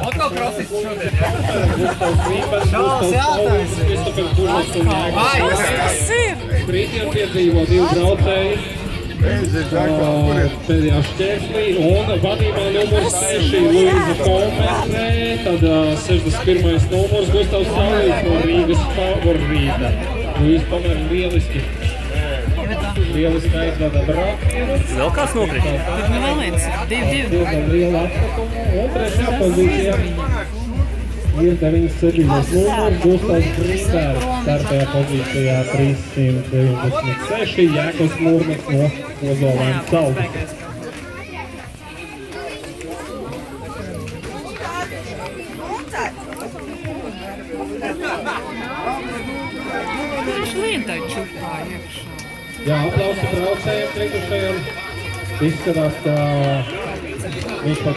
Autokrosists šodien, jā? Šāls jātaisa. Tas ir! Brīdī ir piedzīvo 2 braucēji pēdējā šķērslī un vadībā numurs 6 Luīza Kometre, tad 61. numurs Gustavs Saulīts no Rīgas favorīta. Luīza Kometre lieliski aizvada braucienu. Vēl kāds nokrīt? Tur nu vēl viens. 2-2. Diezgan liela apskatuma. Un trešā pozīcijā ir 97. numurs Gustavs Brīdērs. 4. pozīcijā 396 Jākos Mūrnieks no Ozolēna Caldas. Viņš lientai čupā iekšā. Jā, aplausi braucējiem, trikušajiem. Izskatās, ka viņš pat